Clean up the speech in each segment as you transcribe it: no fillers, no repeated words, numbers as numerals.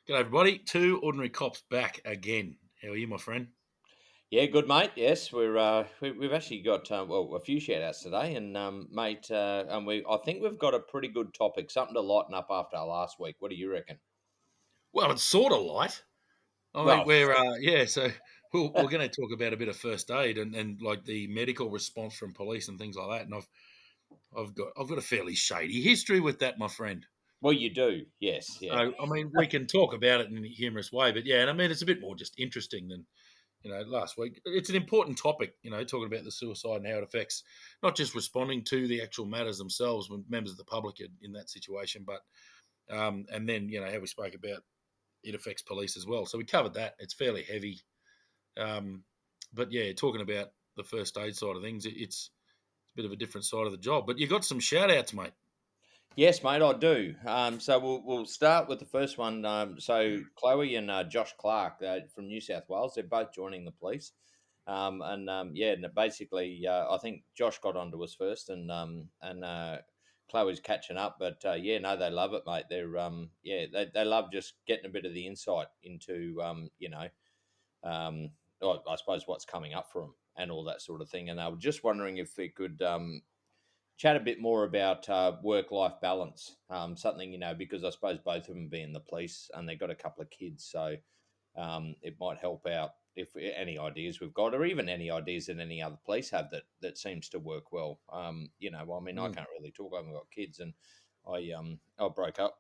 G'day, everybody. Two ordinary cops back again. How are you, my friend? Yeah, good mate. Yes, we've actually got a few shout outs today, and mate, and I think we've got a pretty good topic, something to lighten up after our last week. What do you reckon? Well, it's sort of light. I mean, Well, so we're going to talk about a bit of first aid and like the medical response from police and things like that. And I've got a fairly shady history with that, my friend. well, you do. Yes, So yeah, I mean, we can talk about it in a humorous way, but yeah, and I mean, it's a bit more just interesting than last week. It's an important topic, talking about the suicide and how it affects not just responding to the actual matters themselves when members of the public are in that situation, but and then how we spoke about it affects police as well. So we covered that. It's fairly heavy, um, but yeah, talking about the first aid side of things, it's a bit of a different side of the job. But you got some shout outs, mate. yes, mate, I do. So we'll start with the first one. So Chloe and Josh Clark from New South Wales, they're both joining the police. Yeah, and basically, I think Josh got onto us first, and Chloe's catching up. But yeah, no, they love it, mate. They love just getting a bit of the insight into I suppose what's coming up for them and all that sort of thing. And I was just wondering if we could chat a bit more about work life balance. Something, because I suppose both of them be in the police and they've got a couple of kids. So it might help out if any ideas we've got, or even any ideas that any other police have that seems to work well. I mean, I Mm. can't really talk. I haven't got kids, and I broke up.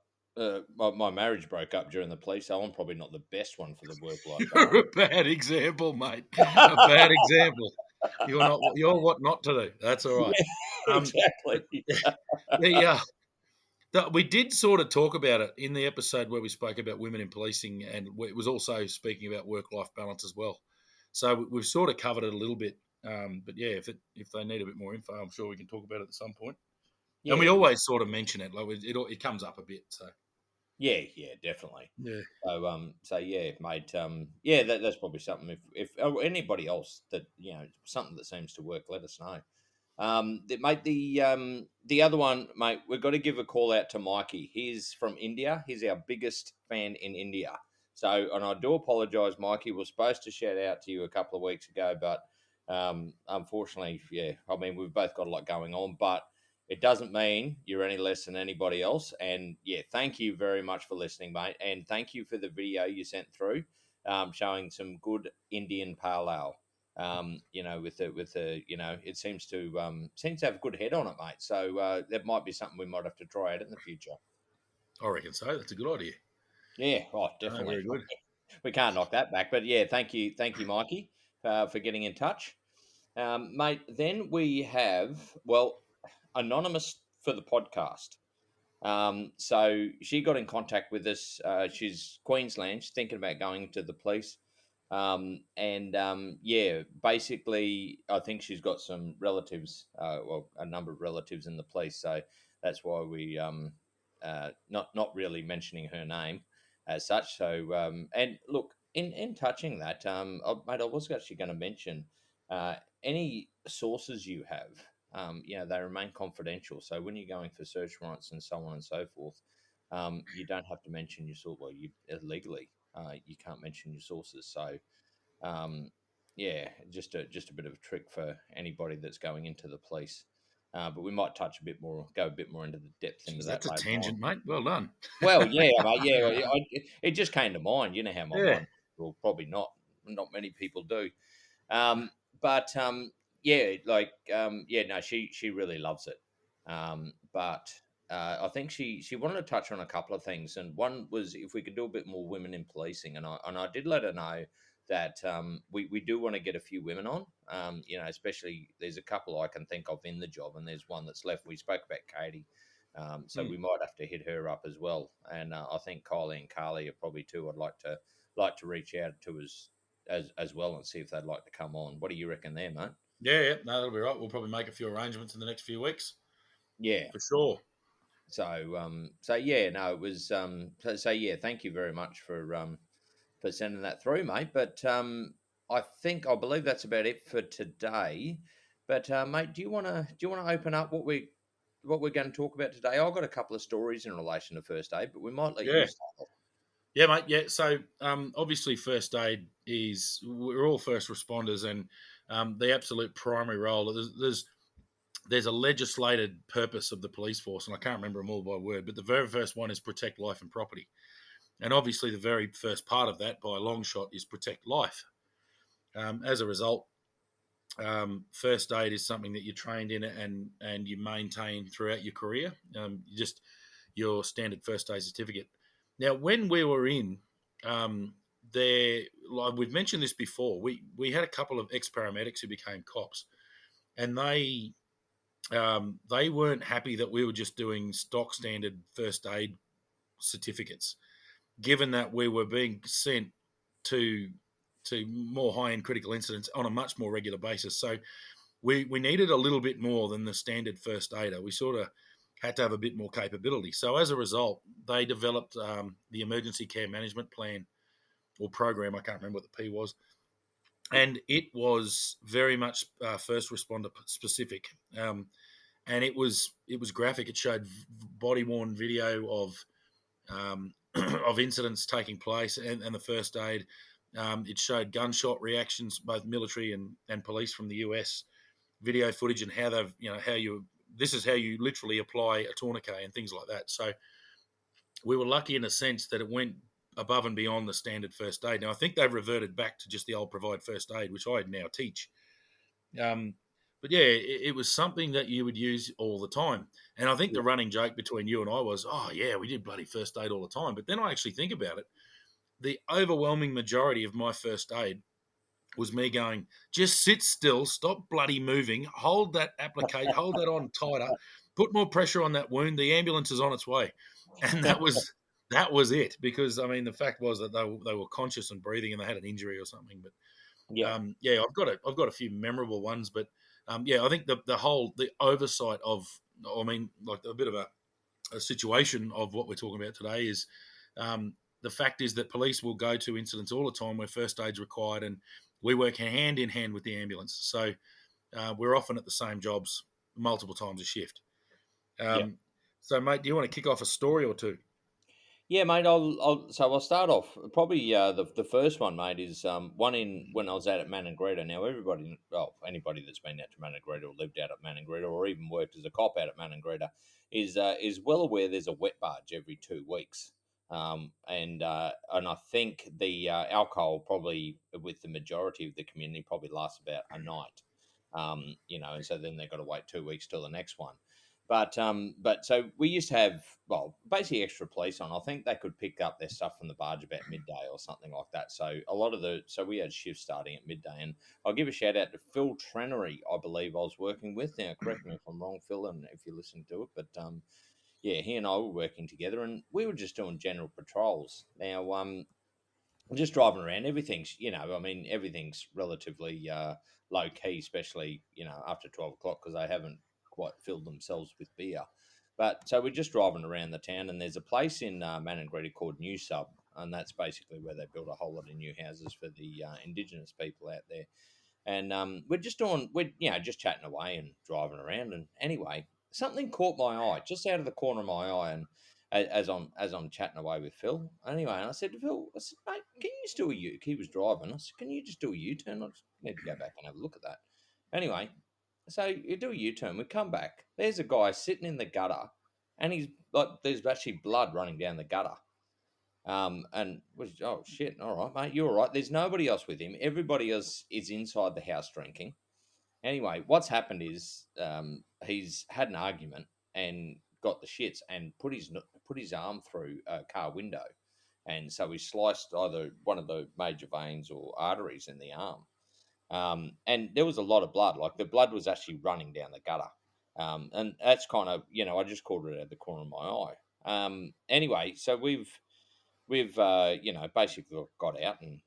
My marriage broke up during the police, so I'm probably not the best one for the work life balance. You're a bad example, mate. A bad example. You're not. You're what not to do. That's all right. Yeah, Um, exactly. the, uh, we did sort of talk about it in the episode where we spoke about women in policing, and it was also speaking about work-life balance as well. So we've sort of covered it a little bit. But yeah, if they need a bit more info, I'm sure we can talk about it at some point. And we Yeah, always sort of mention it, like it comes up a bit. So yeah, definitely. yeah, So yeah, mate. Yeah, that's probably something. If or anybody else that something that seems to work, let us know. Mate, the other one, mate, we've got to give a call out to Mikey. He's from India. He's our biggest fan in India. So, and I do apologise, Mikey. We're supposed to shout out to you a couple of weeks ago, but unfortunately, yeah. I mean, we've both got a lot going on, but it doesn't mean you're any less than anybody else. And yeah, thank you very much for listening, mate. And thank you for the video you sent through, showing some good Indian pale ale. It seems to have a good head on it, mate. So that might be something we might have to try out in the future. I reckon so. That's a good idea. Yeah, oh, Oh, definitely. very good. We can't knock that back. But yeah, thank you, Mikey, for getting in touch, mate. Then we have anonymous for the podcast. So she got in contact with us. She's Queensland. She's thinking about going to the police. Yeah, basically, I think she's got some relatives, a number of relatives in the police. So that's why we not really mentioning her name as such. So and look, in touching that, mate, I was actually going to mention any sources you have. They remain confidential. So when you're going for search warrants and so on and so forth, you don't have to mention your source. Well, you legally, you can't mention your sources. So, yeah, just a bit of a trick for anybody that's going into the police. But we might go a bit more into the depth into Jeez, that that's a later on. tangent, mate. Well done. Well, yeah, mate, yeah, it just came to mind. You know how my Yeah. mind. Well, probably not many people do. Um, but yeah, yeah, no, she really loves it. But I think she wanted to touch on a couple of things, and one was if we could do a bit more women in policing, and I did let her know that we do want to get a few women on. Especially there's a couple I can think of in the job, and there's one that's left. We spoke about Katie. So Hmm. we might have to hit her up as well, and I think Kylie and Carly are probably two. I'd like to reach out to as well and see if they'd like to come on. What do you reckon there, mate? Yeah. No, that'll be right. We'll probably make a few arrangements in the next few weeks Yeah. for sure. So yeah, no, it was so yeah. Thank you very much for sending that through, mate. But I believe that's about it for today. But mate, do you want to open up what we're going to talk about today? I've got a couple of stories in relation to first aid, but we might let you Yeah. start. Yeah, mate. Yeah. So obviously, first aid is we're all first responders, and the absolute primary role. There's a legislated purpose of the police force, and I can't remember them all by word, but the very first one is protect life and property, and obviously the very first part of that, by a long shot, is protect life. As a result, first aid is something that you're trained in and you maintain throughout your career. Just your standard first aid certificate. Now, when we were in there, like we've mentioned this before, we had a couple of ex paramedics who became cops, and they weren't happy that we were just doing stock standard first aid certificates, given that we were being sent to more high end critical incidents on a much more regular basis. So we needed a little bit more than the standard first aider. We sort of had to have a bit more capability. So as a result, they developed the emergency care management plan or program. I can't remember what the P was, and it was very much first responder specific. And it was graphic. It showed body worn video of incidents taking place and the first aid. It showed gunshot reactions, both military and police from the US, video footage, and how they've how you this is how you literally apply a tourniquet and things like that. So we were lucky in a sense that it went above and beyond the standard first aid. Now I think they've reverted back to just the old provide first aid, which I now teach. Um, but yeah, it was something that you would use all the time. And I think Yeah. the running joke between you and I was, oh yeah, we did bloody first aid all the time. But then I actually think about it. The overwhelming majority of my first aid was me going, just sit still, stop bloody moving, hold that applique, hold that on tighter, put more pressure on that wound. The ambulance is on its way, and that was it. Because I mean, the fact was that they were conscious and breathing, and they had an injury or something. But Yeah. yeah, I've got a few memorable ones, but yeah, I think the oversight of, I mean, like a bit of a situation of what we're talking about today is the fact is that police will go to incidents all the time where first aid's required, and we work hand in hand with the ambulance. So we're often at the same jobs multiple times a shift. Yeah. Um, so, mate, do you want to kick off a story or two? Yeah, mate. I'll start off probably the first one, mate, is one in when I was out at Maningrida. Now everybody, well, anybody that's been out to Maningrida or lived out at Maningrida or even worked as a cop out at Maningrida is well aware there's a wet barge every 2 weeks. And I think the alcohol probably with the majority of the community probably lasts about a night. And so then they've got to wait 2 weeks till the next one. But so we used to have, well, basically extra police on. I think they could pick up their stuff from the barge about midday or something like that. So we had shifts starting at midday, and I'll give a shout out to Phil Trenery, I believe I was working with. Now, correct me if I'm wrong, Phil, and if you're listening to it, but yeah, he and I were working together, and we were just doing general patrols. Now, just driving around, I mean, everything's relatively low key, especially, after 12 o'clock because they haven't quite filled themselves with beer. But so we're just driving around the town, and there's a place in Maningrida called New Sub, and that's basically where they built a whole lot of new houses for the Indigenous people out there. And we're just chatting away and driving around. And anyway, something caught my eye just out of the corner of my eye, and as I'm chatting away with Phil. Anyway, and I said to Phil, I said, mate, can you just do a U? He was driving. I said, can you just do a U-turn? I just need to go back and have a look at that. Anyway, so you do a U-turn. We come back. There's a guy sitting in the gutter, and he's like, there's actually blood running down the gutter. And was oh shit, all right, mate, you're all right. There's nobody else with him. Everybody else is inside the house drinking. Anyway, what's happened is he's had an argument and got the shits and put his arm through a car window, and so he sliced either one of the major veins or arteries in the arm. And there was a lot of blood. Like the blood was actually running down the gutter. And that's kind of I just caught it out of the corner of my eye. Anyway, so we've basically got out and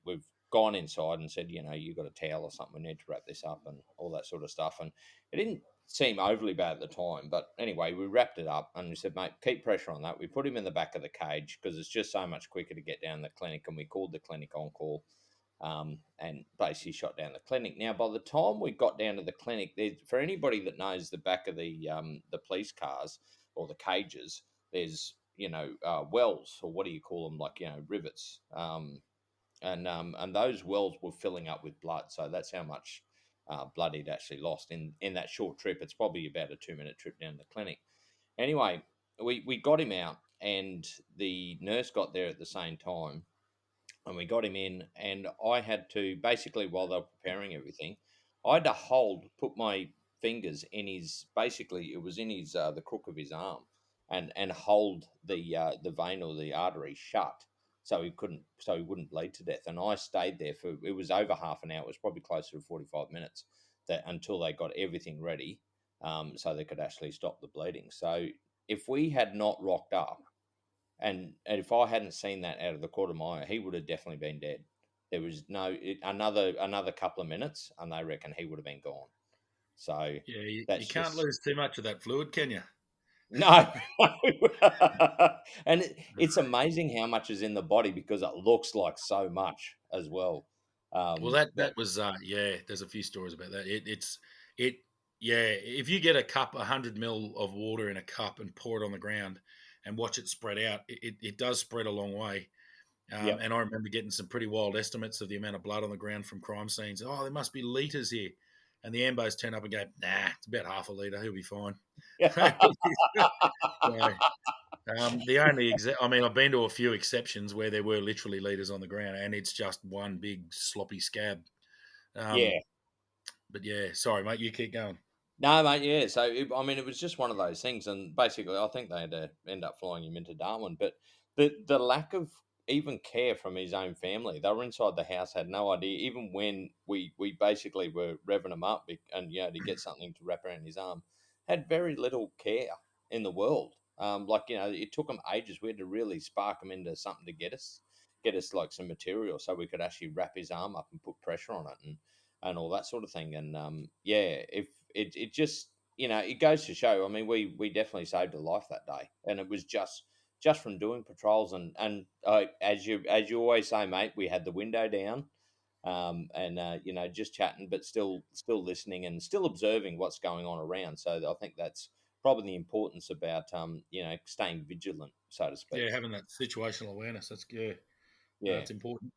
we've gone inside and said, you got a towel or something, we need to wrap this up and all that sort of stuff. And it didn't seem overly bad at the time, but anyway, we wrapped it up and we said, mate, keep pressure on that. We put him in the back of the cage because it's just so much quicker to get down the clinic, and we called the clinic on call. And basically shot down the clinic. Now, by the time we got down to the clinic, for anybody that knows the back of the police cars or the cages, there's wells, or what do you call them, like, rivets. And those wells were filling up with blood. So that's how much blood he'd actually lost in that short trip. It's probably about a 2-minute trip down to the clinic. Anyway, we got him out, and the nurse got there at the same time, and we got him in, and I had to basically, while they were preparing everything, I had to put my fingers in his, basically it was in his the crook of his arm, and hold the vein or the artery shut, so he wouldn't bleed to death. And I stayed there for, it was over half an hour. It was probably closer to 45 minutes, that until they got everything ready, so they could actually stop the bleeding. So if we had not rocked up, and if I hadn't seen that out of the corner of my eye, he would have definitely been dead. There was another couple of minutes, and they reckon he would have been gone. So Yeah, you that's can't just lose too much of that fluid, can you? no. And it's amazing how much is in the body, because it looks like so much as well. Well, But that was yeah. There's a few stories about that. It yeah. If you get a cup, 100 ml of water in a cup, and pour it on the ground and watch it spread out, it does spread a long way. yeah, And I remember getting some pretty wild estimates of the amount of blood on the ground from crime scenes. Oh, there must be liters here. And the ambos turn up and go, nah, it's about half a litre. He'll be fine. So, the only, I mean, I've been to a few exceptions where there were literally liters on the ground, and it's just one big sloppy scab. Um, yeah. but yeah, sorry, mate, you keep going. No, mate, yeah. So, I mean, it was just one of those things. And basically, I think they had to end up flying him into Darwin. But the lack of even care from his own family, they were inside the house, had no idea. Even when we basically were revving him up, and, to get something to wrap around his arm, had very little care in the world. Like, it took them ages. We had to really spark him into something to get us like some material, so we could actually wrap his arm up and put pressure on it, and all that sort of thing. And yeah, if it just, it goes to show. I mean, we definitely saved a life that day, and it was just from doing patrols. And as you always say, mate, we had the window down, and just chatting, but still listening and still observing what's going on around. So I think that's probably the importance about staying vigilant, so to speak. Yeah, having that situational awareness, that's good. No, Yeah. it's important.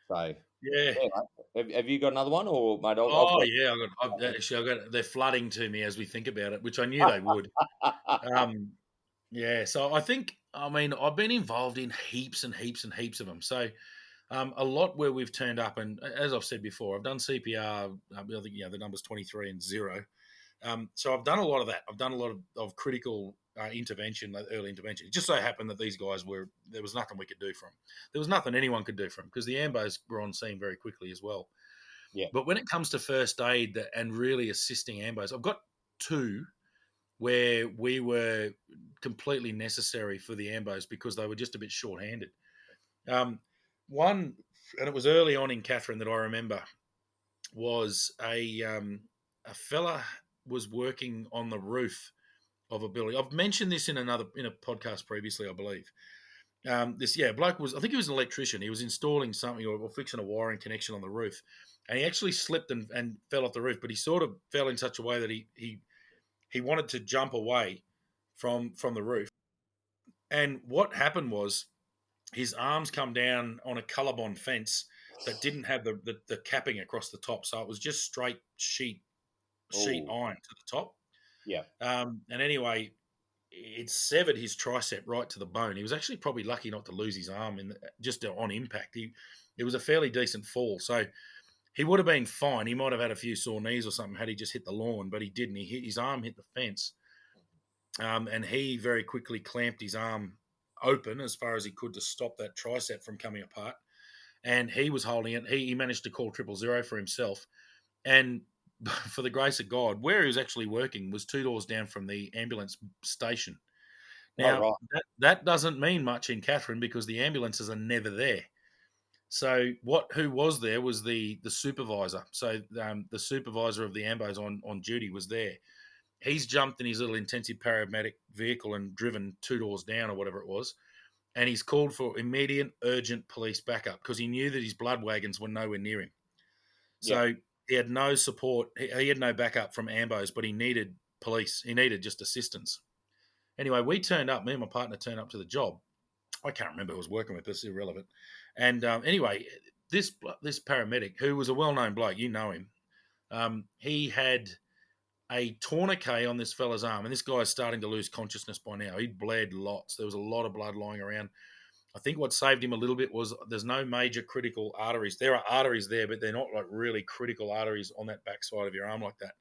So Yeah. yeah, mate. Have you got another one, or mate? I've Oh got. yeah, I've got. They're flooding to me as we think about it, which I knew they would. Um, yeah, so I think, I mean, I've been involved in heaps and heaps and heaps of them. So a lot where we've turned up, and as I've said before, I've done CPR. I think the number's 23 and 0. So I've done a lot of that. I've done a lot of critical intervention, early intervention. It just so happened that these guys there was nothing we could do for them. There was nothing anyone could do for them, because the ambos were on scene very quickly as well. Yeah. But when it comes to first aid and really assisting ambos, I've got two where we were completely necessary for the ambos because they were just a bit short-handed. One, and it was early on in Catherine that I remember, was a fella was working on the roof of a building. I've mentioned this in a podcast previously, I believe. Bloke was, I think he was an electrician. He was installing something, or fixing a wiring connection on the roof, and he actually slipped and fell off the roof. But he sort of fell in such a way that he wanted to jump away from the roof. And what happened was his arms come down on a colorbond fence that didn't have the capping across the top, so it was just straight sheet Oh, iron to the top. yeah. And anyway, it severed his tricep right to the bone. He was actually probably lucky not to lose his arm just on impact. It was a fairly decent fall, so he would have been fine. He might have had a few sore knees or something had he just hit the lawn, but he didn't. His arm hit the fence, and he very quickly clamped his arm open as far as he could to stop that tricep from coming apart. And he was holding it. He managed to call 000 for himself. And for the grace of God, where he was actually working was 2 doors down from the ambulance station. Oh, Now, right. that doesn't mean much in Catherine because the ambulances are never there. So who was there was the supervisor. So the supervisor of the ambos on duty was there. He's jumped in his little intensive paramedic vehicle and driven 2 doors down or whatever it was, and he's called for immediate, urgent police backup because he knew that his blood wagons were nowhere near him. Yeah. So he had no support. He had no backup from ambos, but he needed police. He needed just assistance. Anyway, we turned up. Me and my partner turned up to the job. I can't remember who was working with us. Irrelevant. And anyway, this paramedic who was a well known bloke, you know him. He had a tourniquet on this fella's arm, and this guy's starting to lose consciousness by now. He bled lots. There was a lot of blood lying around. I think what saved him a little bit was there's no major critical arteries. There are arteries there, but they're not like really critical arteries on that backside of your arm like that.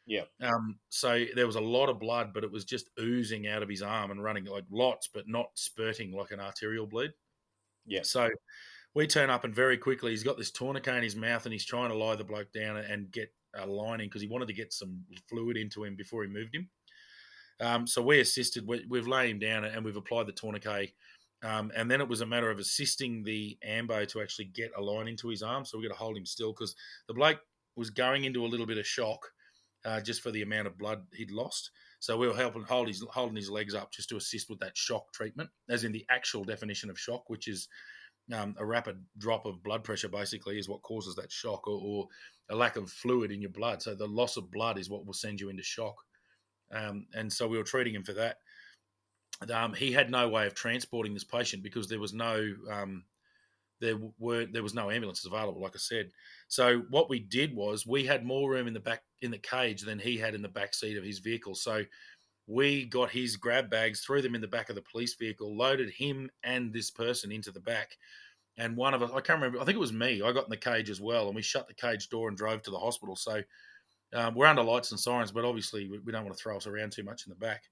Yeah. So there was a lot of blood, but it was just oozing out of his arm and running like lots, but not spurting like an arterial bleed. Yeah. So we turn up and very quickly he's got this tourniquet in his mouth and he's trying to lie the bloke down and get a lining because he wanted to get some fluid into him before he moved him. So we assisted. We've laid him down and we've applied the tourniquet. And then it was a matter of assisting the ambo to actually get a line into his arm. So we got to hold him still because the bloke was going into a little bit of shock just for the amount of blood he'd lost. So we were helping holding his legs up just to assist with that shock treatment, as in the actual definition of shock, which is a rapid drop of blood pressure basically is what causes that shock, or a lack of fluid in your blood. So the loss of blood is what will send you into shock. And so we were treating him for that. He had no way of transporting this patient because there was no ambulances available, like I said. So what we did was we had more room in the cage than he had in the back seat of his vehicle. So we got his grab bags, threw them in the back of the police vehicle, loaded him and this person into the back. And one of us, I can't remember, I think it was me, I got in the cage as well, and we shut the cage door and drove to the hospital. So we're under lights and sirens, but obviously we don't want to throw us around too much in the back.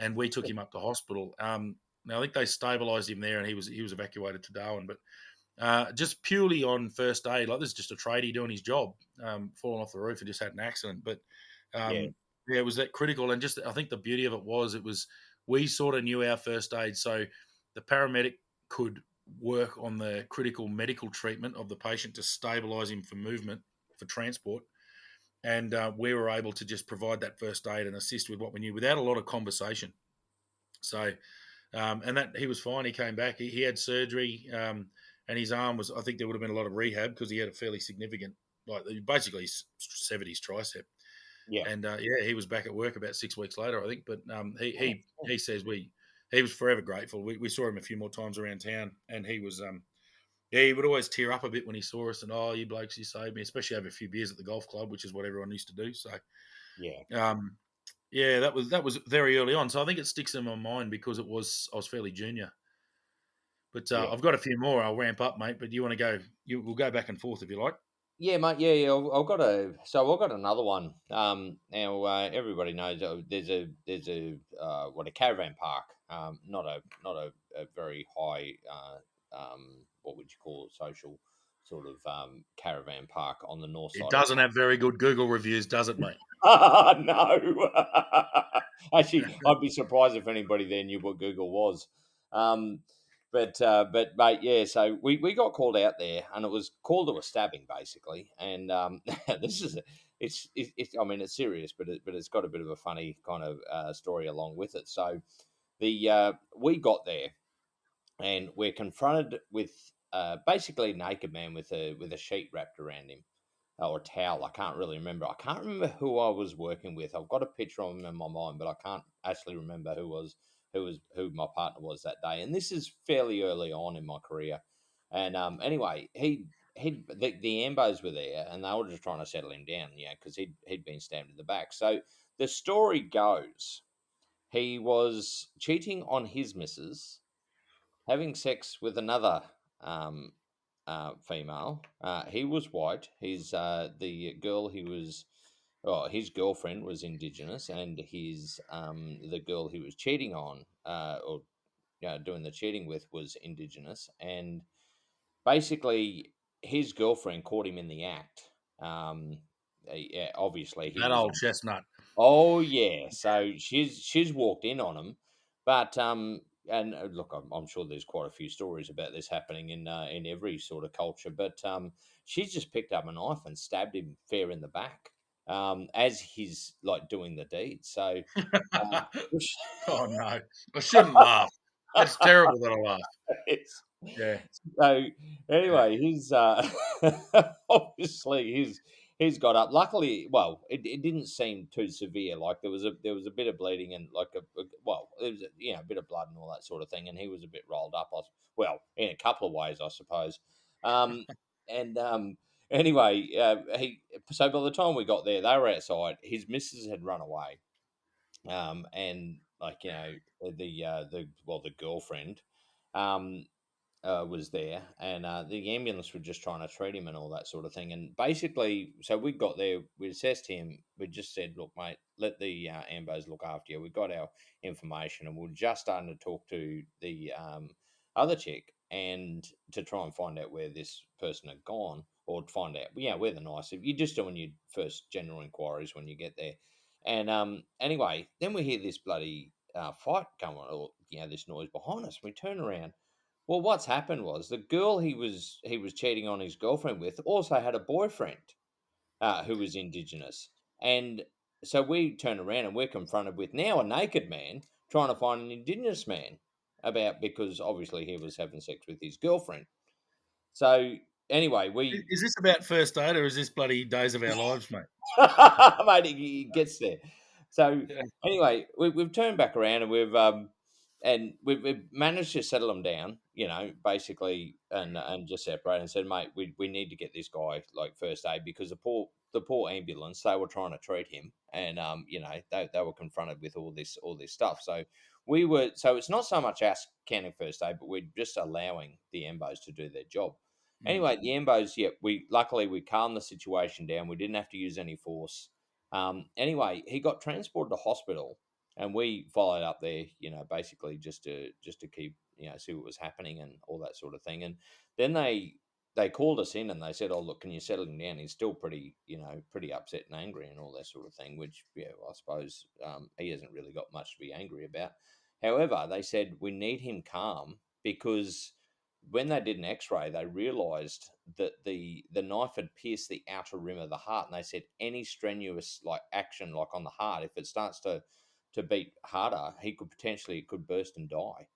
And we took him up to hospital. Now I think they stabilised him there, and he was evacuated to Darwin. But just purely on first aid, like this is just a tradie doing his job, falling off the roof and just had an accident. But Yeah. it was that critical. And just I think the beauty of it was we sort of knew our first aid, so the paramedic could work on the critical medical treatment of the patient to stabilise him for movement, for transport. And we were able to just provide that first aid and assist with what we knew without a lot of conversation. So, and that he was fine. He came back. He had surgery, and his arm was. I think there would have been a lot of rehab because he had a fairly significant, like basically severed his tricep. Yeah. And he was back at work about 6 weeks later, I think. But he Oh, he says he was forever grateful. We saw him a few more times around town, and he was he would always tear up a bit when he saw us, and you blokes, you saved me, especially over a few beers at the golf club, which is what everyone used to do. So, yeah. that was very early on. So I think it sticks in my mind because I was fairly junior. But Yeah. I've got a few more. I'll ramp up, mate. But you want to go? We'll go back and forth if you like. Yeah, mate. Yeah, yeah. I've got another one. Now everybody knows a caravan park. Not a very high. What would you call it? Social sort of caravan park on the north It side of doesn't have very good Google reviews, does it, mate? no. Actually, I'd be surprised if anybody there knew what Google was. Um, but mate, yeah. So we got called out there, and it was called to a stabbing basically. And this is it's I mean it's serious, but it's got a bit of a funny kind of story along with it. So the we got there, and we're confronted with basically a naked man with a sheet wrapped around him or towel. I can't really remember. I can't remember who I was working with. I've got a picture of him in my mind, but I can't actually remember who my partner was that day. And this is fairly early on in my career. And anyway, the ambos were there, and they were just trying to settle him down, because he'd been stabbed in the back. So the story goes, he was cheating on his missus, having sex with another um, female. He was white. The girl he was, his girlfriend was Indigenous, and the girl he was cheating on, or doing the cheating with, was Indigenous. And basically, his girlfriend caught him in the act. Yeah, obviously he That was old on. chestnut. Oh yeah, so she's walked in on him, but and look, I'm sure there's quite a few stories about this happening in every sort of culture, but she's just picked up a knife and stabbed him fair in the back, as he's like doing the deed. So, which- Oh no, I shouldn't laugh. That's terrible that I laugh. it's, Yeah, so yeah. anyway, he's obviously he's got up. Luckily, well, it didn't seem too severe. Like there was a bit of bleeding and like well, it was a bit of blood and all that sort of thing. And he was a bit rolled up. Well, in a couple of ways, I suppose. Um, and anyway, he so by the time we got there, they were outside. His missus had run away, and like the girlfriend. Um, was there, and the ambulance were just trying to treat him and all that sort of thing. And basically, so we got there, we assessed him, we just said, "Look, mate, let the ambos look after you." We got our information, and we are just starting to talk to the other chick and to try and find out where this person had gone, or to find out, where the nice. You're just doing your first general inquiries when you get there. And anyway, then we hear this bloody fight going on, or this noise behind us. We turn around, well, what's happened was the girl he was cheating on his girlfriend with also had a boyfriend who was Indigenous, and so we turn around and we're confronted with now a naked man trying to find an Indigenous man because obviously he was having sex with his girlfriend. So anyway, we Is this about first date or is this bloody Days of Our Lives, mate? mate, he gets there. So Yeah. anyway, we've turned back around and we've managed to settle them down, basically, and just separate and said, mate, we need to get this guy like first aid because the poor ambulance, they were trying to treat him, and they were confronted with all this stuff. So it's not so much us counting first aid, but we're just allowing the ambos to do their job. Mm. Anyway, the Embos, yeah, we calmed the situation down. We didn't have to use any force. Anyway, he got transported to hospital, and we followed up there. Basically just to keep see what was happening and all that sort of thing. And then they called us in and they said, "Oh, look, can you settle him down? He's still pretty upset and angry and all that sort of thing." Which, I suppose he hasn't really got much to be angry about. However, they said we need him calm because when they did an X-ray, they realised that the knife had pierced the outer rim of the heart, and they said any strenuous like action, like on the heart, if it starts to beat harder, it could burst and die.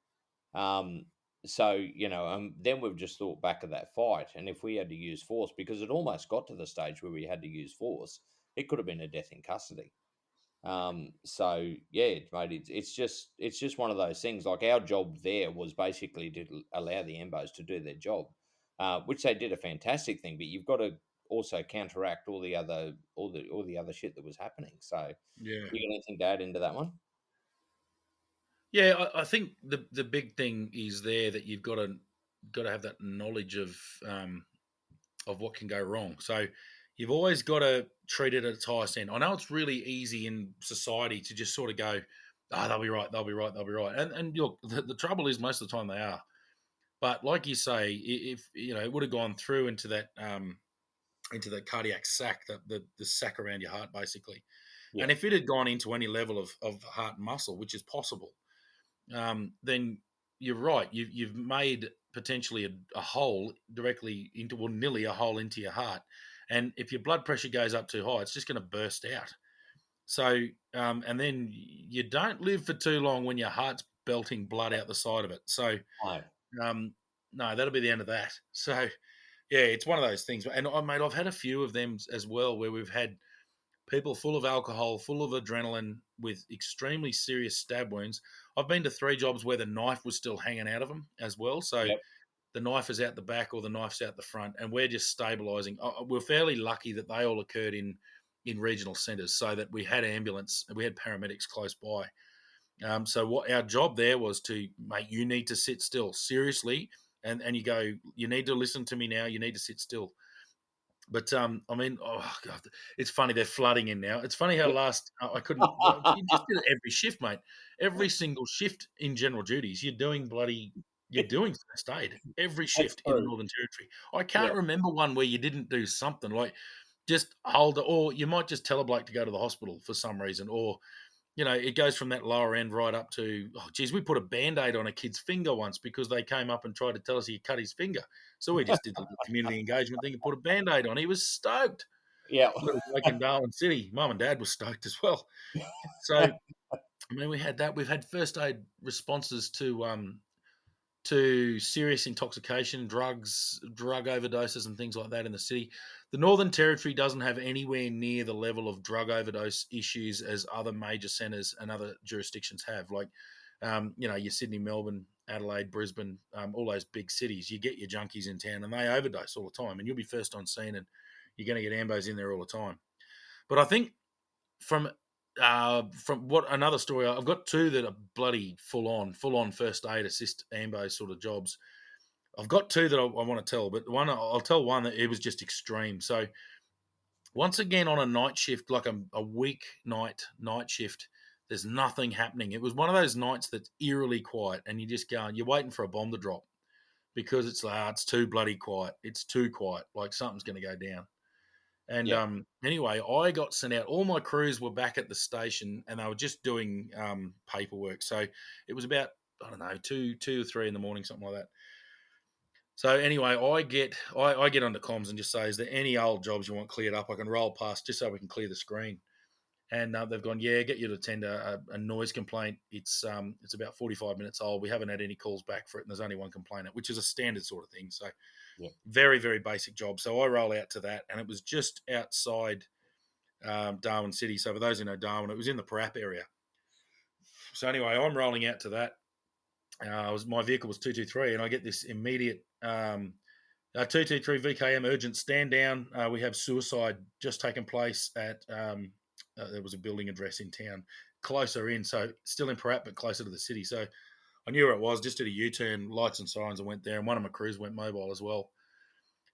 Um, then we've just thought back of that fight, and if we had to use force, because it almost got to the stage where we had to use force, it could have been a death in custody. So yeah, mate, it's just one of those things. Like our job there was basically to allow the Embos to do their job, which they did a fantastic thing. But you've got to also counteract all the other shit that was happening. So, Yeah. you got anything to add into that one? Yeah, I think the big thing is there that you've got to have that knowledge of what can go wrong. So you've always got to treat it at its highest end. I know it's really easy in society to just sort of go, they'll be right, they'll be right, they'll be right. And look, the trouble is most of the time they are. But like you say, if it would have gone through into the cardiac sac, the sac around your heart, basically. Yeah, And if it had gone into any level of heart and muscle, which is possible, then you're right. You've made potentially a hole directly into, well, nearly a hole into your heart. And if your blood pressure goes up too high, it's just going to burst out. So, and then you don't live for too long when your heart's belting blood out the side of it. So, no, um, no, that'll be the end of that. So, yeah, it's one of those things. And mate, I've had a few of them as well where we've had people full of alcohol, full of adrenaline, with extremely serious stab wounds. I've been to 3 jobs where the knife was still hanging out of them as well. So yep, the knife is out the back or the knife's out the front, and we're just stabilising. We're fairly lucky that they all occurred in regional centres, so that we had we had paramedics close by. So what our job there was to, mate, you need to sit still, seriously, and you go, you need to listen to me now. You need to sit still. But I mean, oh god, it's funny they're flooding in now. It's funny how yep. last I couldn't. You just did it every shift, mate. Every single shift in general duties, you're doing first aid every That's shift in the true. Northern Territory. I Yeah, can't remember one where you didn't do something like just hold it, or you might just tell a bloke to go to the hospital for some reason, or it goes from that lower end right up to, oh, geez, we put a band-aid on a kid's finger once because they came up and tried to tell us he cut his finger. So we just did the little community engagement thing and put a band-aid on. He was stoked. yeah. Little bloke in Darwin City. Mum and Dad was stoked as well. So, I mean, we had that. We've had first aid responses to to serious intoxication, drug overdoses, and things like that in the city. The Northern Territory doesn't have anywhere near the level of drug overdose issues as other major centres and other jurisdictions have. Like, your Sydney, Melbourne, Adelaide, Brisbane, all those big cities. You get your junkies in town, and they overdose all the time, and you'll be first on scene, and you're going to get ambos in there all the time. But I think from what another story, I've got two that are bloody full on first aid assist ambo sort of jobs. I've got two that I want to tell, but one I'll tell one that it was just extreme. So once again on a night shift, like a week night shift, there's nothing happening. It was one of those nights that's eerily quiet, and you just going, you're waiting for a bomb to drop because it's like, it's too bloody quiet. It's too quiet. Like something's going to go down. And Yeah. anyway, I got sent out. All my crews were back at the station, and they were just doing paperwork. So it was about, I don't know, two or three in the morning, something like that. So anyway, I get onto comms and just say, is there any old jobs you want cleared up? I can roll past just so we can clear the screen. And they've gone, yeah, get you to attend a noise complaint. It's about 45 minutes old. We haven't had any calls back for it, and there's only one complainant, which is a standard sort of thing. So Yeah. very, very basic job. So I roll out to that, and it was just outside Darwin City. So for those who know Darwin, it was in the Parap area. So anyway, I'm rolling out to that. My vehicle was 223, and I get this immediate 223 VKM urgent stand down. We have suicide just taken place at there was a building address in town, closer in, so still in Parap, but closer to the city. So I knew where it was, just did a U-turn, lights and sirens, and went there, and one of my crews went mobile as well.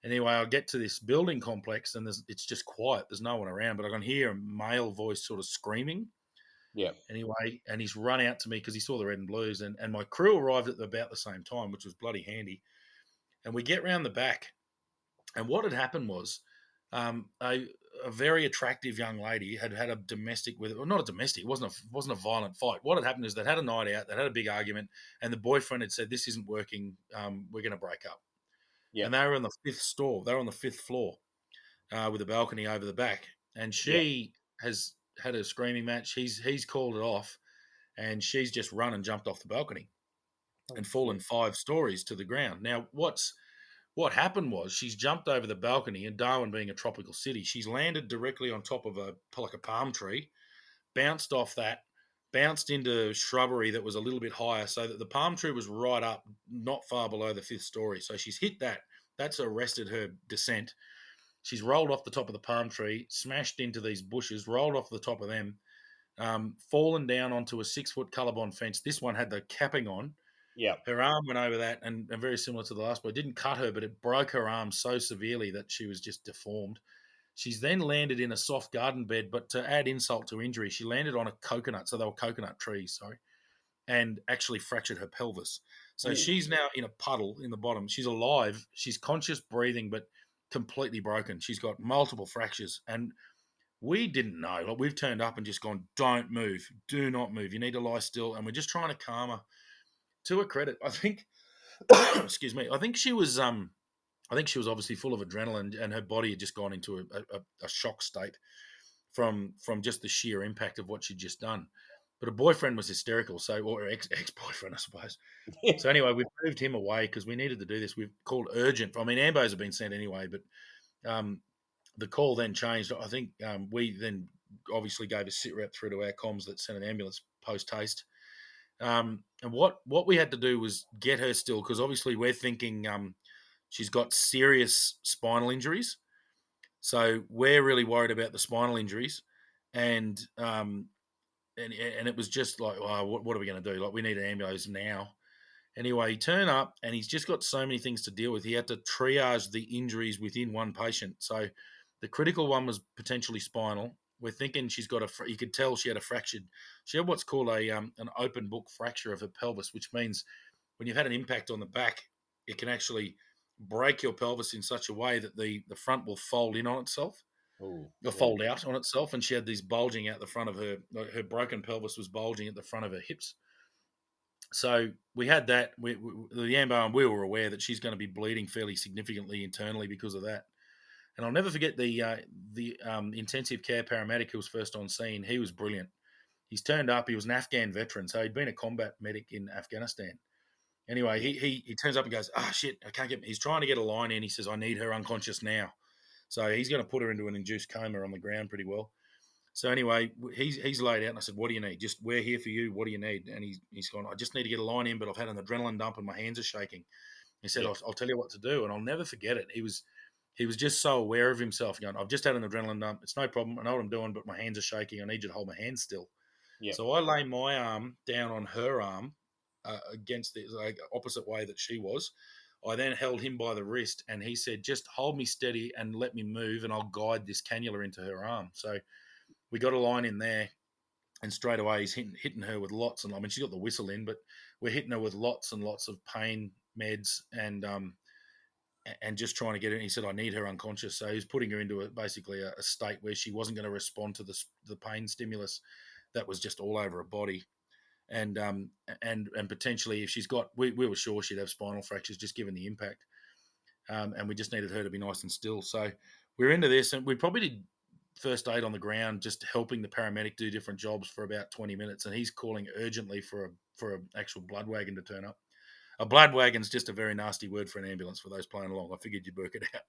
Anyway, I get to this building complex, and it's just quiet. There's no one around, but I can hear a male voice sort of screaming. Yeah. Anyway, and he's run out to me because he saw the red and blues, and my crew arrived at about the same time, which was bloody handy. And we get round the back, and what had happened was a very attractive young lady had a domestic with, well, not a domestic, it wasn't a violent fight. What had happened is they'd had a night out, they'd had a big argument, and the boyfriend had said, "This isn't working. We're going to break up." Yeah. And they were on the fifth store. They were on the fifth floor with a balcony over the back, and Yeah. she has had a screaming match. He's called it off, and she's just run and jumped off the balcony Oh and shit. fallen 5 stories to the ground. Now, what happened was she's jumped over the balcony, and Darwin being a tropical city, she's landed directly on top of a palm tree, bounced off that, bounced into shrubbery that was a little bit higher, so that the palm tree was right up, not far below the fifth story. So she's hit that. That's arrested her descent. She's rolled off the top of the palm tree, smashed into these bushes, rolled off the top of them, fallen down onto a 6 foot colorbond fence. This one had the capping on. Yeah. Her arm went over that, and very similar to the last one, it didn't cut her, but it broke her arm so severely that she was just deformed. She's then landed in a soft garden bed, but to add insult to injury, she landed on a coconut, so they were coconut trees, sorry, and actually fractured her pelvis. So Ooh. she's now in a puddle in the bottom. She's alive, she's conscious, breathing, but completely broken. She's got multiple fractures, and we didn't know. Like, we've turned up and just gone, don't move, do not move. You need to lie still, and we're just trying to calm her. To her credit, I think excuse me. I think she was obviously full of adrenaline, and her body had just gone into a shock state from just the sheer impact of what she'd just done. But her boyfriend was hysterical, so, or her ex boyfriend, I suppose. So anyway, we've moved him away because we needed to do this. We've called urgent. I mean, ambos have been sent anyway, but the call then changed. I think we then obviously gave a sit rep through to our comms that sent an ambulance post haste. And what we had to do was get her still, because obviously we're thinking she's got serious spinal injuries. So we're really worried about the spinal injuries, and it was just like, oh, what are we going to do? Like, we need an ambulance now. Anyway, he turned up, and he's just got so many things to deal with. He had to triage the injuries within one patient. So the critical one was potentially spinal. We're thinking she's got you could tell she had what's called an open book fracture of her pelvis, which means when you've had an impact on the back, it can actually break your pelvis in such a way that the front will fold in on itself Ooh. or Yeah. fold out on itself. And she had these bulging out the front of her broken pelvis was bulging at the front of her hips. So we had that. The ambo, and we were aware that she's going to be bleeding fairly significantly internally because of that. And I'll never forget the intensive care paramedic who was first on scene. He was brilliant. He's turned up. He was an Afghan veteran, so he'd been a combat medic in Afghanistan. Anyway, Yeah. he turns up and goes, "Ah, shit, I can't get." He's trying to get a line in. He says, "I need her unconscious now." So he's going to put her into an induced coma on the ground pretty well. So anyway, he's laid out, and I said, "What do you need? Just we're here for you. What do you need?" And he's gone, "I just need to get a line in, but I've had an adrenaline dump and my hands are shaking." He said, Yeah. "I'll tell you what to do," and I'll never forget it. He was just so aware of himself, going, "I've just had an adrenaline dump. It's no problem. I know what I'm doing, but my hands are shaking. I need you to hold my hands still." Yeah. So I lay my arm down on her arm against the like, opposite way that she was. I then held him by the wrist, and he said, "Just hold me steady and let me move, and I'll guide this cannula into her arm." So we got a line in there, and straight away he's hitting her with lots, and I mean she's got the whistle in, but we're hitting her with lots and lots of pain meds and just trying to get her. And he said, "I need her unconscious," so he's putting her into basically a state where she wasn't going to respond to the pain stimulus that was just all over her body. And potentially, if she's got, we were sure she'd have spinal fractures just given the impact, and we just needed her to be nice and still. So we're into this, and we probably did first aid on the ground, just helping the paramedic do different jobs for about 20 minutes, and he's calling urgently for an actual blood wagon to turn up. A blood wagon's just a very nasty word for an ambulance for those playing along. I figured you'd work it out.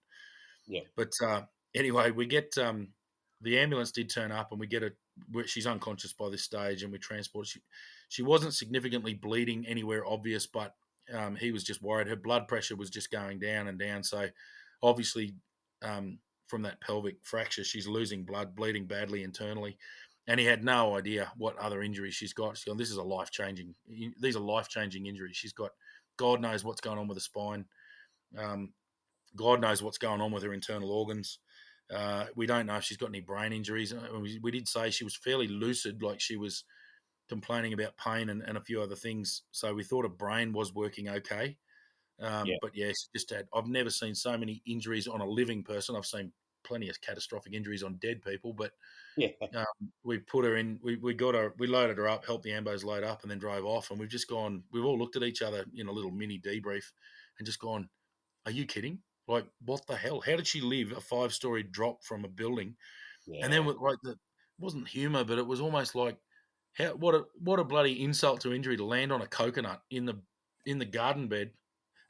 Yeah. But anyway, we get the ambulance did turn up, and we get her. She's unconscious by this stage, and we transport. She wasn't significantly bleeding anywhere obvious, but he was just worried. Her blood pressure was just going down and down. So obviously, from that pelvic fracture, she's losing blood, bleeding badly internally, and he had no idea what other injuries she's got. She's gone, "This is a life changing. These are life changing injuries. She's got. God knows what's going on with the spine. Um, God knows what's going on with her internal organs. We don't know if she's got any brain injuries. We did say she was fairly lucid, like she was complaining about pain and a few other things. So we thought her brain was working okay. Yeah. But yeah, she just had. I've never seen so many injuries on a living person. I've seen plenty of catastrophic injuries on dead people, but Yeah. um, we put her in. We got her. We loaded her up, helped the ambos load up, and then drove off. And we've just gone. We've all looked at each other in a little mini debrief, and just gone, "Are you kidding? Like, what the hell? How did she live a 5-story drop from a building?" And then Yeah. with like the, it wasn't humor, but it was almost like, how what a bloody insult to injury to land on a coconut in the garden bed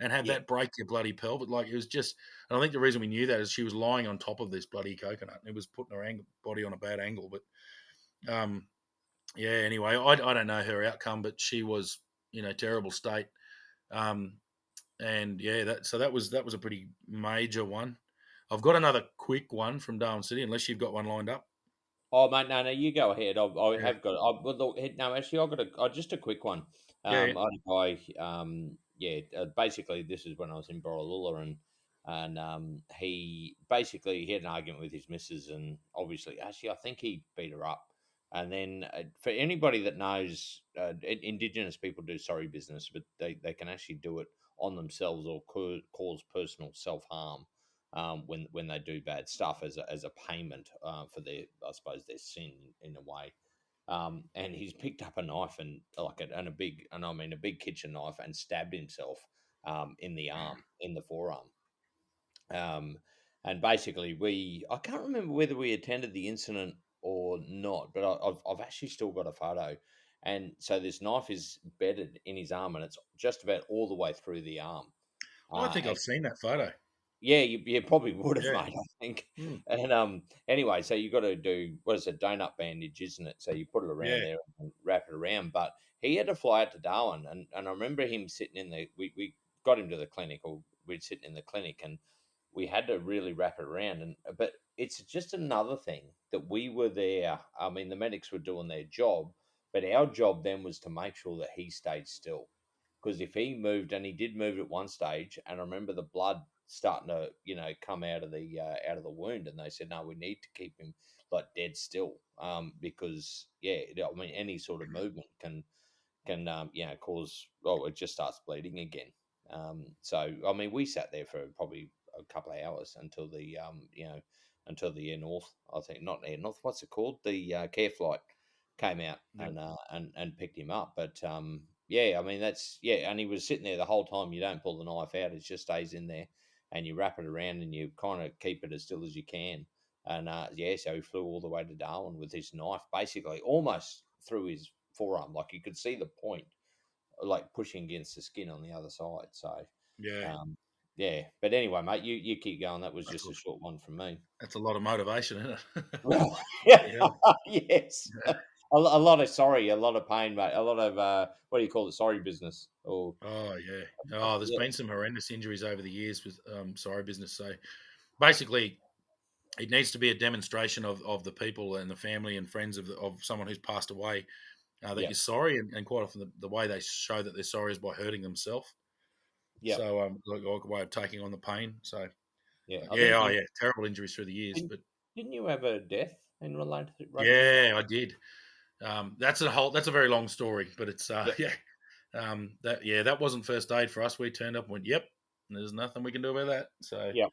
and have Yeah. that break your bloody pelvic. Like, it was just. And I think the reason we knew that is she was lying on top of this bloody coconut. It was putting her body on a bad angle. But yeah. Anyway, I don't know her outcome, but she was in a terrible state. Um, and yeah, that was a pretty major one. I've got another quick one from Darwin City, unless you've got one lined up. Oh, mate, no, no, you go ahead. I Yeah, have got. Well, no, actually, I've got just a quick one. yeah, yeah. I had a guy. Yeah, basically, this is when I was in Borroloola, and he basically he had an argument with his missus, and obviously, actually, I think he beat her up. And then, for anybody that knows, Indigenous people do sorry business, but they can actually do it on themselves or cause personal self harm when they do bad stuff as a payment for their, I suppose, their sin in a way. And he's picked up a knife and a big, and I mean a big kitchen knife, and stabbed himself in the arm, in the forearm. Um, and basically, I can't remember whether we attended the incident or not, but I've actually still got a photo. And so this knife is bedded in his arm, and it's just about all the way through the arm. I think And I've seen that photo. yeah, you probably would have, Yeah, mate, I think. mm, And anyway, so you got to do what is it, donut bandage, isn't it? So you put it around yeah, there and wrap it around. But he had to fly out to Darwin, and I remember him sitting in the. We got him to the clinic, or we'd sitting in the clinic, and we had to really wrap it around. And but it's just another thing that we were there. I mean, the medics were doing their job, but our job then was to make sure that he stayed still, because if he moved, and he did move at one stage, and I remember the blood starting to come out of the wound, and they said no, we need to keep him like dead still, because yeah, I mean any sort of movement can cause, well, it just starts bleeding again. So I mean we sat there for probably a couple of hours until the until the air north, I think, not air north, what's it called, the care flight came out yeah. and picked him up. But yeah, I mean that's, yeah, and he was sitting there the whole time. You don't pull the knife out; it just stays in there, and you wrap it around and you kind of keep it as still as you can. And yeah, so he flew all the way to Darwin with his knife, basically almost through his forearm, like you could see the point like pushing against the skin on the other side. So, Yeah, um, yeah. But anyway, mate, you keep going. That was that's just a, a short one from me. that's a lot of motivation, isn't it? Well, Bloody yeah, hell. yes. Yeah. A lot of sorry, a lot of pain, mate. A lot of what do you call it? Sorry business. Or Oh yeah. Oh, there's yeah, been some horrendous injuries over the years with sorry business. So basically, it needs to be a demonstration of the people and the family and friends of someone who's passed away that yeah, you're sorry, and quite often the way they show that they're sorry is by hurting themselves. yeah, So like a way of taking on the pain. So yeah. I think yeah, oh you yeah, terrible injuries through the years, didn't. but Didn't you have a death in relation to rugby? yeah, I did. That's a very long story, but it's Yeah, yeah. That wasn't first aid for us. We turned up and went, yep, there's nothing we can do about that. So yeah.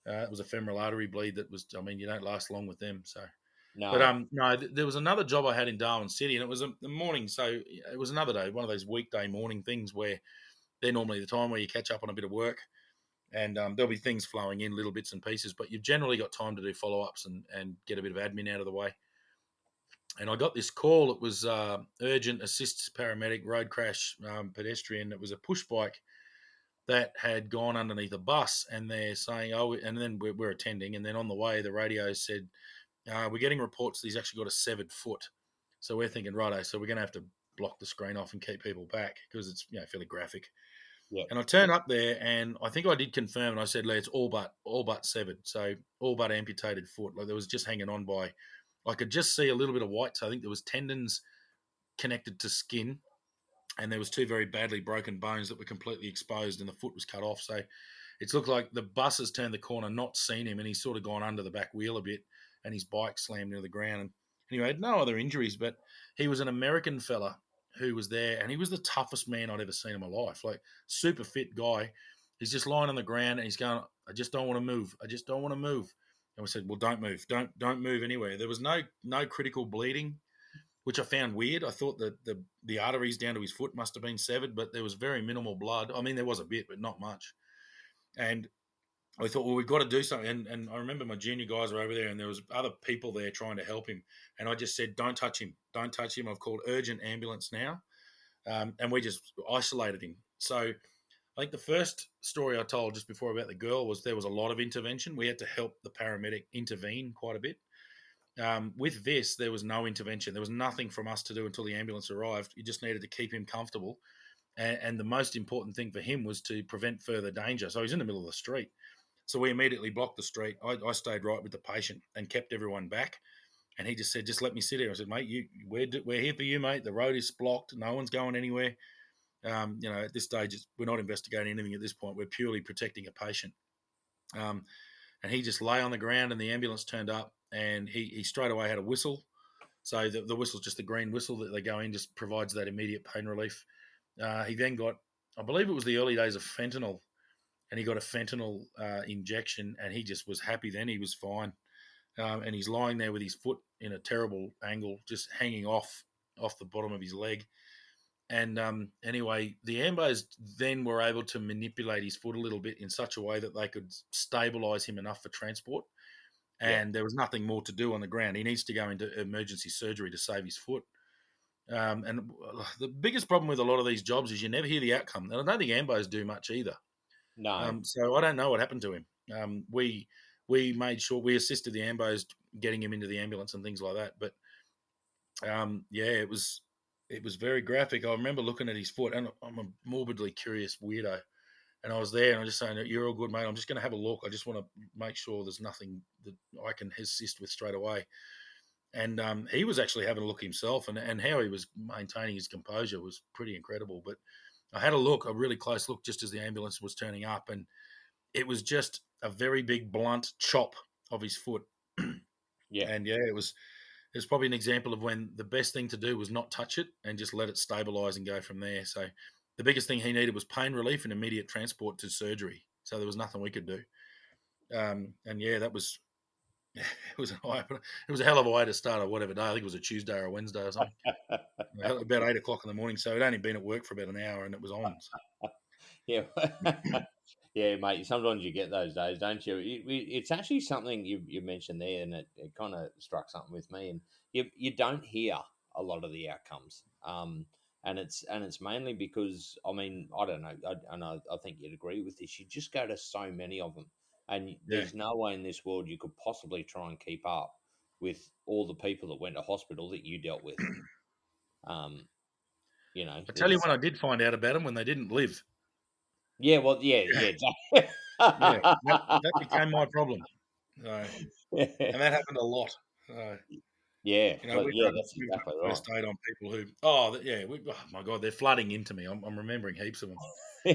it was a femoral artery bleed that was. I mean, you don't last long with them. So, but No. no, there was another job I had in Darwin City, and it was the morning. So it was another day, one of those weekday morning things where they're normally the time where you catch up on a bit of work, and there'll be things flowing in, little bits and pieces, but you've generally got time to do follow ups and get a bit of admin out of the way. And I got this call. It was urgent assists paramedic road crash pedestrian. It was a push bike that had gone underneath a bus, and they're saying, "Oh," and then we're attending, and then on the way, the radio said, "We're getting reports that he's actually got a severed foot." So we're thinking, righto, so we're going to have to block the screen off and keep people back because it's fairly graphic. Yeah, And I turned up there, and I think I did confirm, and I said, "Lee, it's all but severed, so all but amputated foot." Like there was just hanging on by, I could just see a little bit of white. So I think there was tendons connected to skin, and there was two very badly broken bones that were completely exposed, and the foot was cut off. So it's looked like the bus has turned the corner, not seen him, and he's sort of gone under the back wheel a bit, and his bike slammed into the ground. And anyway, had no other injuries, but he was an American fella who was there, and he was the toughest man I'd ever seen in my life. Like super fit guy. He's just lying on the ground, and he's going, "I just don't want to move. I just don't want to move." And we said, "Well, don't move. Don't move anywhere." There was no critical bleeding, which I found weird. I thought that the arteries down to his foot must have been severed, but there was very minimal blood. I mean, there was a bit, but not much. And I thought, well, we've got to do something. And I remember my junior guys were over there, and there was other people there trying to help him. And I just said, "Don't touch him. Don't touch him." I've called urgent ambulance now, and we just isolated him. So I think the first story I told just before about the girl was there was a lot of intervention. We had to help the paramedic intervene quite a bit. With this, there was no intervention. There was nothing from us to do until the ambulance arrived. You just needed to keep him comfortable. And the most important thing for him was to prevent further danger. So he's in the middle of the street. So we immediately blocked the street. I stayed right with the patient and kept everyone back. And he just said, "Just let me sit here." I said, "Mate, we're here for you, mate. The road is blocked. No one's going anywhere." At this stage, we're not investigating anything at this point. We're purely protecting a patient. Um, and he just lay on the ground, and the ambulance turned up, and he straight away had a whistle. So the whistle's just the green whistle that they go in, just provides that immediate pain relief. He then got, I believe it was the early days of fentanyl, and he got a fentanyl injection, and he just was happy then. He was fine. And he's lying there with his foot in a terrible angle, just hanging off the bottom of his leg. And anyway, the Ambos then were able to manipulate his foot a little bit in such a way that they could stabilize him enough for transport. yeah. And there was nothing more to do on the ground. He needs to go into emergency surgery to save his foot. And the biggest problem with a lot of these jobs is you never hear the outcome. And I don't think Ambos do much either. No. So I don't know what happened to him. We made sure we assisted the Ambos getting him into the ambulance and things like that. But yeah, it was very graphic. I remember looking at his foot, and I'm a morbidly curious weirdo. And I was there, and I'm just saying, "You're all good, mate. I'm just going to have a look. I just want to make sure there's nothing that I can assist with straight away." And he was actually having a look himself, and how he was maintaining his composure was pretty incredible. But I had a really close look, just as the ambulance was turning up, and it was just a very big, blunt chop of his foot. Yeah. And yeah, it was probably an example of when the best thing to do was not touch it and just let it stabilize and go from there. So the biggest thing he needed was pain relief and immediate transport to surgery. So there was nothing we could do. And yeah, that was it was it was a hell of a way to start a whatever day. I think it was a Tuesday or a Wednesday or something. About 8 o'clock in the morning. So it'd only been at work for about an hour, and it was on. So. Yeah. Yeah, mate. Sometimes you get those days, don't you? It's actually something you mentioned there, and it kind of struck something with me. And you don't hear a lot of the outcomes. and it's mainly because, I mean, I don't know, I think you'd agree with this. You just go to so many of them, and Yeah. there's no way in this world you could possibly try and keep up with all the people that went to hospital that you dealt with. Um, I tell you there's when I did find out about them, when they didn't live. yeah, well, yeah, Yeah. yeah, exactly. Yeah. That became my problem. So, and that happened a lot. So, Yeah, well, we've yeah, done that's exactly right. first aid on people who, yeah, oh my God, they're flooding into me. I'm remembering heaps of them.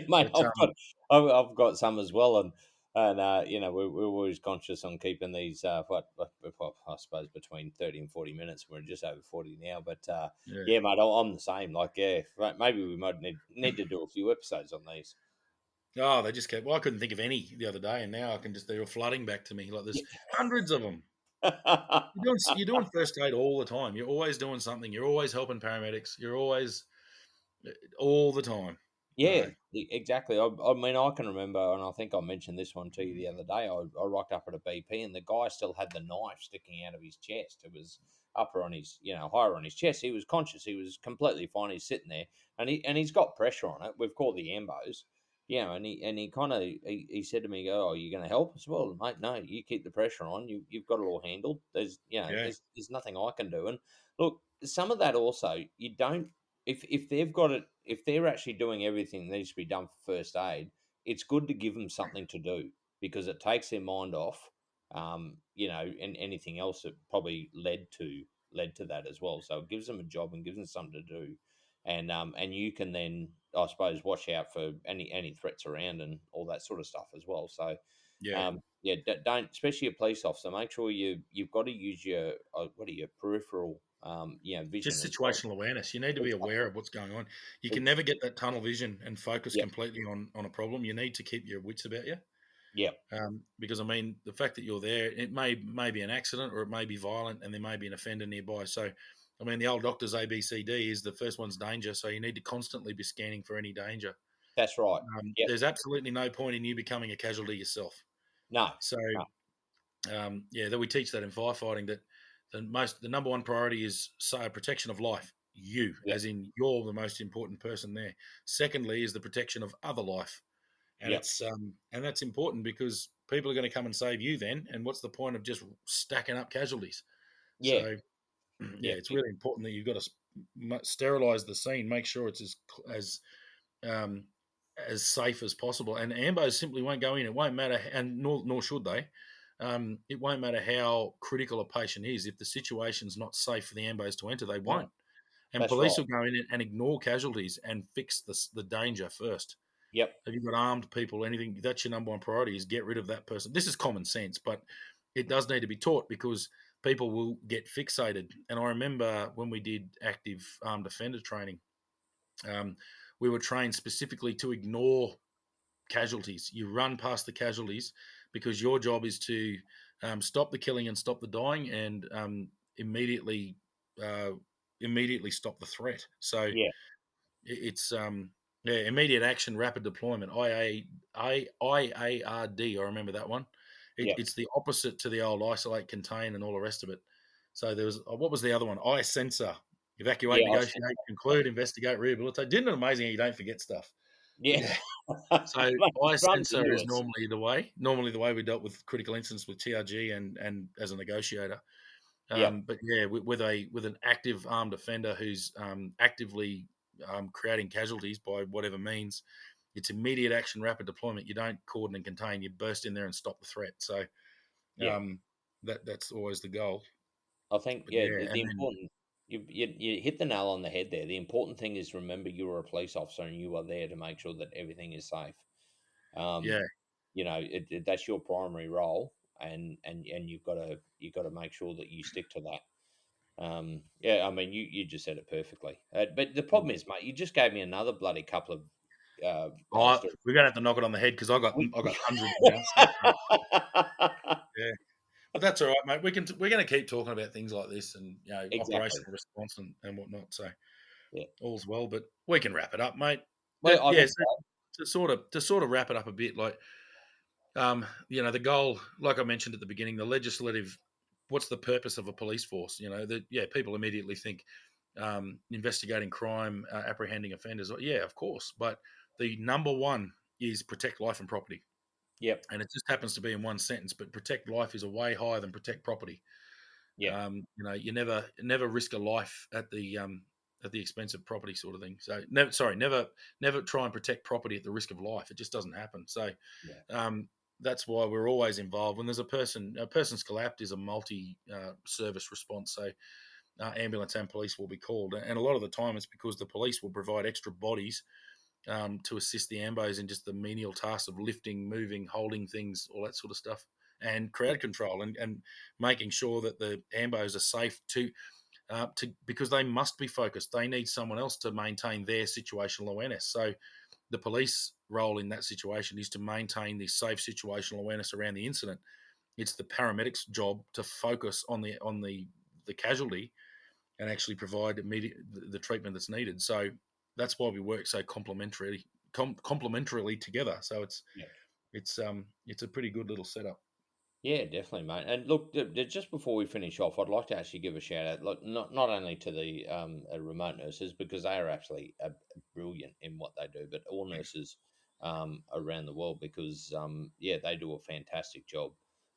Mate, But I've got some as well, and we're always conscious on keeping these what I suppose between 30 and 40 minutes. We're just over 40 now, but yeah, yeah, mate, I'm the same. Like, yeah, right, maybe we might need to do a few episodes on these. oh, they just kept. Well, I couldn't think of any the other day, and now I can just. They're flooding back to me. Like there's hundreds of them. You're doing first aid all the time. You're always doing something. You're always helping paramedics. You're always all the time. Yeah, So exactly. I mean, I can remember, and I think I mentioned this one to you the other day. I rocked up at a BP, and the guy still had the knife sticking out of his chest. It was upper on his, higher on his chest. He was conscious. He was completely fine. He's sitting there, and he's got pressure on it. We've called the ambos, and he kind of he said to me, "Oh, are you going to help?" I said, "Well, mate, no. You keep the pressure on. You've got it all handled. There's yeah, there's nothing I can do." And look, some of that also you don't if they've got it, if they're actually doing everything that needs to be done for first aid, it's good to give them something to do because it takes their mind off, and anything else that probably led to that as well. So it gives them a job and gives them something to do, and you can then, I suppose, watch out for any threats around and all that sort of stuff as well. So, yeah. yeah, don't, especially a police officer, make sure you've got to use your peripheral, vision Just as well. situational awareness. You need to be Exactly. aware of what's going on. You can Ex never get that tunnel vision and focus Yep, completely on a problem. You need to keep your wits about you. yep, Because I mean, the fact that you're there, it may be an accident or it may be violent, and there may be an offender nearby. So, I mean, the old doctor's ABCD is the first one's danger. So you need to constantly be scanning for any danger. that's right. Yep. There's absolutely no point in you becoming a casualty yourself. No, So, no. yeah, that we teach that in firefighting that the number one priority is protection of life. You, Yep, as in you're the most important person there. Secondly, is the protection of other life, and yep. that's important because people are going to come and save you then. And what's the point of just stacking up casualties? Yeah, So, yeah, yeah, it's really important that you've got to sterilize the scene, make sure it's as um, as safe as possible. And ambos simply won't go in. It won't matter, and nor should they. It won't matter how critical a patient is. If the situation's not safe for the ambos to enter, they no, won't. And that's right. police will go in and ignore casualties and fix the danger first. Yep. If you've got armed people, anything, that's your number one priority is get rid of that person. This is common sense, but it does need to be taught because people will get fixated. And I remember when we did active armed offender training, um, we were trained specifically to ignore casualties. You run past the casualties because your job is to stop the killing and stop the dying, and immediately uh, immediately stop the threat. So Yeah, it's yeah, immediate action, rapid deployment. IARD. I remember that one. yep. It's the opposite to the old isolate, contain, and all the rest of it. So there was what was the other one? I sensor. Evacuate, Yeah, I negotiate, see. Yep. conclude, investigate, rehabilitate. Didn't it amazing how you don't forget stuff? Yeah. Yeah. So Mate, it I runs sensor into is us. normally the way we dealt with critical incidents with TRG and as a negotiator. Yep, But yeah, with an active armed offender who's actively creating casualties by whatever means, it's immediate action, rapid deployment. You don't cordon and contain. You burst in there and stop the threat. So yeah. um, that's always the goal. I think, But yeah, yeah, the and then important you hit the nail on the head there. The important thing is remember you were a police officer and you are there to make sure that everything is safe. Um, yeah, that's your primary role, and you've got to make sure that you stick to that. Yeah, I mean, you just said it perfectly. But the problem is, mate, you just gave me another bloody couple of stories. we're gonna have to knock it on the head because We- I got hundreds now. So yeah. But that's all right, mate. We're going to keep talking about things like this and exactly. operational response and whatnot. So Yeah. all's well, but we can wrap it up, mate. Well, I Yeah, think so to sort of wrap it up a bit, like the goal, like I mentioned at the beginning, the legislative. What's the purpose of a police force? That people immediately think investigating crime, apprehending offenders. Yeah, of course. But the number one is protect life and property. Yep. And it just happens to be in one sentence, but protect life is a way higher than protect property. Yep. You never risk a life at the expense of property, sort of thing. So never try and protect property at the risk of life. It just doesn't happen. So Yeah. that's why we're always involved. When there's a person's collapsed is a multi service response. So ambulance and police will be called, and a lot of the time it's because the police will provide extra bodies to assist the ambos in just the menial tasks of lifting, moving, holding things, all that sort of stuff, and Yeah. crowd control, and making sure that the ambos are safe to because they must be focused. They need someone else to maintain their situational awareness. So the police role in that situation is to maintain the safe situational awareness around the incident. It's the paramedics' job to focus on the casualty and actually provide immediate the treatment that's needed. So that's why we work so complementarily together. So Yeah. it's a pretty good little setup. Yeah, definitely, mate. And look, just before we finish off, I'd like to actually give a shout out, look, not only to the remote nurses because they are actually brilliant in what they do, but all nurses around the world because yeah, they do a fantastic job.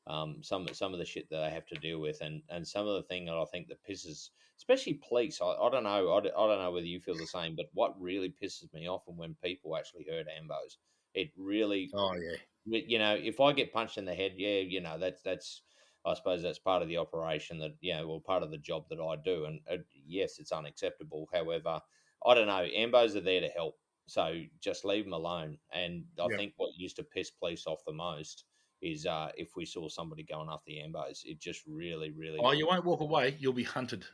Some of the shit that they have to deal with, and some of the thing that I think that pisses, especially police. I don't know, I don't know whether you feel the same, but what really pisses me off, and when people actually hurt ambos, it really, Oh yeah, if I get punched in the head, yeah, that's I suppose that's part of the operation that, well, part of the job that I do, and yes, it's unacceptable. However, I don't know, ambos are there to help, so just leave them alone. And I yeah. think what used to piss police off the most is if we saw somebody going after the ambos, it just really, really, Oh, you won't walk away. You'll be hunted.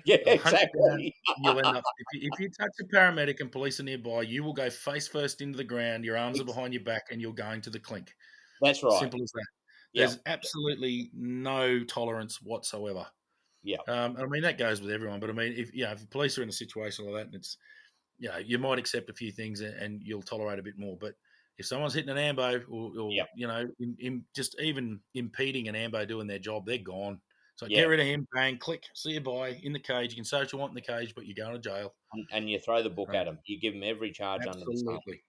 yeah, They'll hunt you down. exactly, You'll end up if you touch a paramedic and police are nearby, you will go face first into the ground. Your arms are Ex- behind your back, and you're going to the clink. that's right. Simple as that. There's Yep, absolutely no tolerance whatsoever. yep, I mean that goes with everyone, but I mean if the police are in a situation like that, and it's you might accept a few things and you'll tolerate a bit more. But if someone's hitting an ambo or yep. in just even impeding an ambo doing their job, they're gone. So get Yeah, rid of him, bang, click, see you bye in the cage. You can say what you want in the cage, but you're going to jail. and you throw the book Uh, at them. You give them every charge under the sun. absolutely.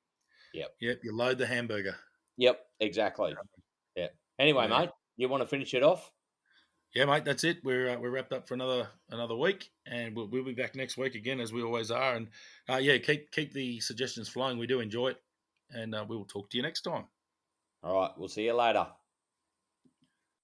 Yep, Yep, you load the hamburger. yep, exactly. Yeah. Anyway, Yeah. mate, you want to finish it off? Yeah, mate, that's it. We're wrapped up for another week, and we'll be back next week again as we always are. And yeah, keep the suggestions flowing. We do enjoy it, and we will talk to you next time. All right, we'll see you later.